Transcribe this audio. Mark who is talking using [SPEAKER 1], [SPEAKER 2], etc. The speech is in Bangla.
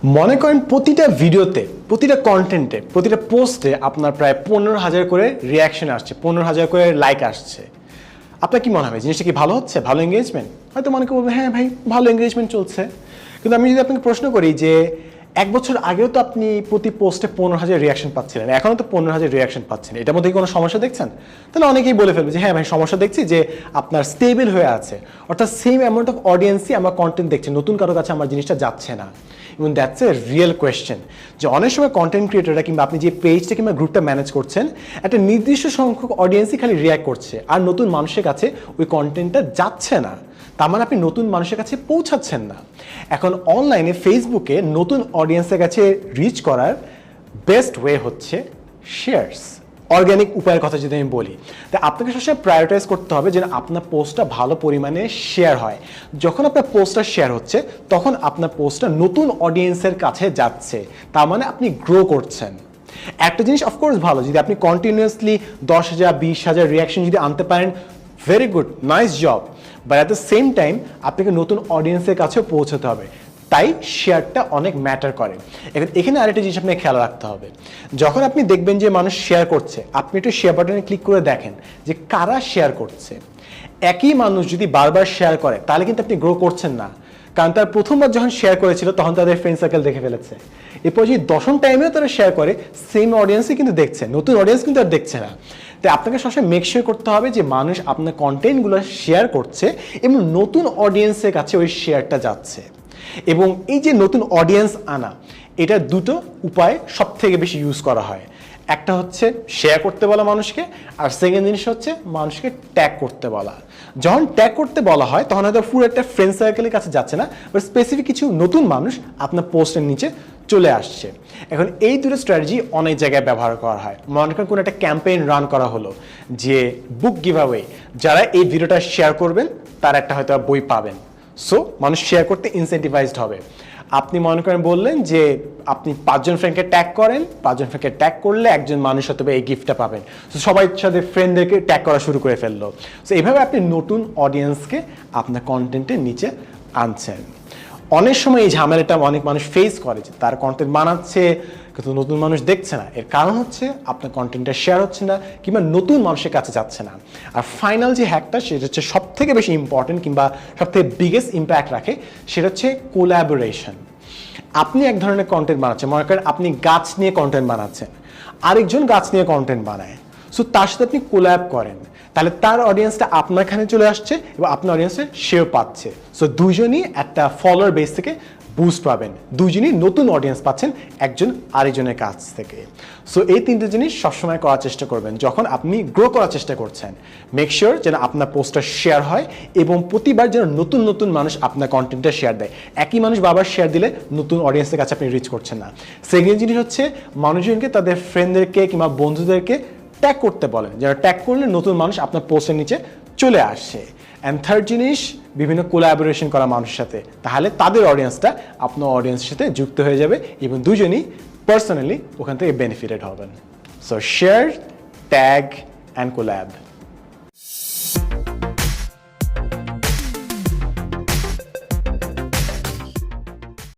[SPEAKER 1] মনে করেন প্রতিটা ভিডিওতে, প্রতিটা কন্টেন্টে, প্রতিটা পোস্টে আপনার প্রায় 15,000 করে রিয়াকশন আসছে, 15,000 করে লাইক আসছে। আপনার কি মনে হবে জিনিসটা কি ভালো হচ্ছে, ভালো এঙ্গেজমেন্ট? হয়তো মনে করবো হ্যাঁ ভাই ভালো এঙ্গেজমেন্ট চলছে। কিন্তু আমি যদি আপনাকে প্রশ্ন করি যে 1 বছর আগেও তো আপনি প্রতি পোস্টে 15,000 রিয়াকশন পাচ্ছিলেন, এখনও তো 15,000 রিয়াকশন পাচ্ছেন, এটার মধ্যে কি কোনো সমস্যা দেখছেন? তাহলে অনেকেই বলে ফেলবে যে হ্যাঁ ভাই সমস্যা দেখছি যে আপনার স্টেবল হয়ে আছে, অর্থাৎ সেম অ্যামাউন্ট অফ অডিয়েন্সই আমার কন্টেন্ট দেখছে, নতুন কারো কাছে আমার জিনিসটা যাচ্ছে না। এবং দ্যাটস এ রিয়েল কোয়েশ্চেন যে অনেক সময় কন্টেন্ট ক্রিয়েটররা কিংবা আপনি যে পেজটা কিংবা গ্রুপটা ম্যানেজ করছেন, একটা নির্দিষ্ট সংখ্যক অডিয়েন্সই খালি রিয়াক্ট করছে, আর নতুন মানুষের কাছে ওই কন্টেন্টটা যাচ্ছে না। তার মানে আপনি নতুন মানুষের কাছে পৌঁছাচ্ছেন না। এখন অনলাইনে ফেসবুকে নতুন অডিয়েন্সের কাছে রিচ করার বেস্ট ওয়ে হচ্ছে শেয়ারস, অর্গ্যানিক উপায়ের কথা যদি আমি বলি। তাই আপনাকে সবসময় প্রায়োরিটাইজ করতে হবে যেন আপনার পোস্টটা ভালো পরিমাণে শেয়ার হয়। যখন আপনার পোস্টটা শেয়ার হচ্ছে তখন আপনার পোস্টটা নতুন অডিয়েন্সের কাছে যাচ্ছে, তার মানে আপনি গ্রো করছেন। একটা জিনিস অফকোর্স ভালো, যদি আপনি কন্টিনিউয়াসলি 10,000 20,000 রিয়াকশন যদি আনতে পারেন, very good, nice job. But at the same time আপনাকে নতুন অডিয়েন্সের কাছেও পৌঁছাতে হবে, তাই শেয়ারটা অনেক ম্যাটার করে। এখানে আরেকটা জিনিস আপনাকে খেয়াল রাখতে হবে, যখন আপনি দেখবেন যে মানুষ শেয়ার করছে, আপনি একটু শেয়ার বাটনে ক্লিক করে দেখেন যে কারা শেয়ার করছে। একই মানুষ যদি বারবার শেয়ার করে তাহলে কিন্তু আপনি গ্রো করছেন না, কারণ তার প্রথমবার যখন শেয়ার করেছিল তখন তাদের ফ্রেন্ড সার্কেল দেখে ফেলেছে। এরপর যদি 10ম টাইমেও তারা শেয়ার করে, সেম অডিয়েন্সই কিন্তু দেখছে, নতুন অডিয়েন্স কিন্তু আর দেখছে না। তাই আপনাকে সবসময় মেক শিওর করতে হবে যে মানুষ আপনার কন্টেন্টগুলো শেয়ার করছে এবং নতুন অডিয়েন্সের কাছে ওই শেয়ারটা যাচ্ছে। এবং এই যে নতুন অডিয়েন্স আনা, এটা দুটো উপায় সব থেকে বেশি ইউজ করা হয়। একটা হচ্ছে শেয়ার করতে বলা মানুষকে, আর সেকেন্ড জিনিস হচ্ছে মানুষকে ট্যাগ করতে বলা। যখন ট্যাগ করতে বলা হয় তখন হয়তো পুরো একটা ফ্রেন্ড সার্কেলের কাছে যাচ্ছে না, বাট স্পেসিফিক কিছু নতুন মানুষ আপনার পোস্টের নিচে চলে আসছে। এখন এই দুটো স্ট্র্যাটেজি অনেক জায়গায় ব্যবহার করা হয়। মনে করেন কোনো একটা ক্যাম্পেইন রান করা হলো যে বুক গিভঅ্যাওয়ে, যারা এই ভিডিওটা শেয়ার করবেন তারা একটা হয়তো বই পাবেন। সো মানুষ শেয়ার করতে ইনসেন্টিভাইজড হবে। আপনি মনে করেন বললেন যে আপনি 5 জন ফ্রেন্ডকে ট্যাগ করেন, 5 জন ফ্রেন্ডকে ট্যাগ করলে একজন মানুষ হয়তো এই গিফটটা পাবেন। সো সবাই সাথে ফ্রেন্ডদেরকে ট্যাগ করা শুরু করে ফেললো। সো এইভাবে আপনি নতুন অডিয়েন্সকে আপনার কন্টেন্টের নিচে আনছেন। অনেক সময় এই ঝামেলাটা অনেক মানুষ ফেস করে যে তার কন্টেন্ট বানাচ্ছে কিন্তু নতুন মানুষ দেখছে না। এর কারণ হচ্ছে আপনার কন্টেন্টটা শেয়ার হচ্ছে না কিংবা নতুন মানুষের কাছে যাচ্ছে না। আর ফাইনাল যে হ্যাকটা, সেটা হচ্ছে সব থেকে বেশি ইম্পর্টেন্ট কিংবা সব থেকে বিগেস্ট ইম্প্যাক্ট রাখে, সেটা হচ্ছে কোলাবোরেশন। আপনি এক ধরনের কন্টেন্ট বানাচ্ছেন, মনে করেন আপনি গাছ নিয়ে কন্টেন্ট বানাচ্ছেন, আরেকজন গাছ নিয়ে কন্টেন্ট বানায়, সো তার সাথে আপনি কোল্যাব করেন, তাহলে তার অডিয়েন্সটা আপনার এখানে চলে আসছে এবং আপনার অডিয়েন্সে সেও পাচ্ছে। সো দুইজনই একটা ফলোয়ার বেস থেকে বুস্ট পাবেন, দুইজনই নতুন অডিয়েন্স পাচ্ছেন একজন আরেকজনের কাছ থেকে। সো এই তিনটে জিনিস সবসময় করার চেষ্টা করবেন যখন আপনি গ্রো করার চেষ্টা করছেন। মেক শিওর যেন আপনার পোস্টটা শেয়ার হয় এবং প্রতিবার যেন নতুন নতুন মানুষ আপনার কন্টেন্টটা শেয়ার দেয়। একই মানুষ বারবার শেয়ার দিলে নতুন অডিয়েন্সের কাছে আপনি রিচ করছেন না। সেকেন্ড জিনিস হচ্ছে মানুষজনকে তাদের ফ্রেন্ডদেরকে কিংবা বন্ধুদেরকে ট্যাগ করতে বলেন, যেন ট্যাগ করলে নতুন মানুষ আপনার পোস্টের নিচে চলে আসে। অ্যান্ড থার্ড জিনিস, বিভিন্ন কোলাবোরেশন করা মানুষের সাথে, তাহলে তাদের অডিয়েন্সটা আপনার অডিয়েন্সের সাথে যুক্ত হয়ে যাবে এবং দুজনই পার্সোনালি ওখান থেকে বেনিফিটেড হবেন। So share, tag and collab.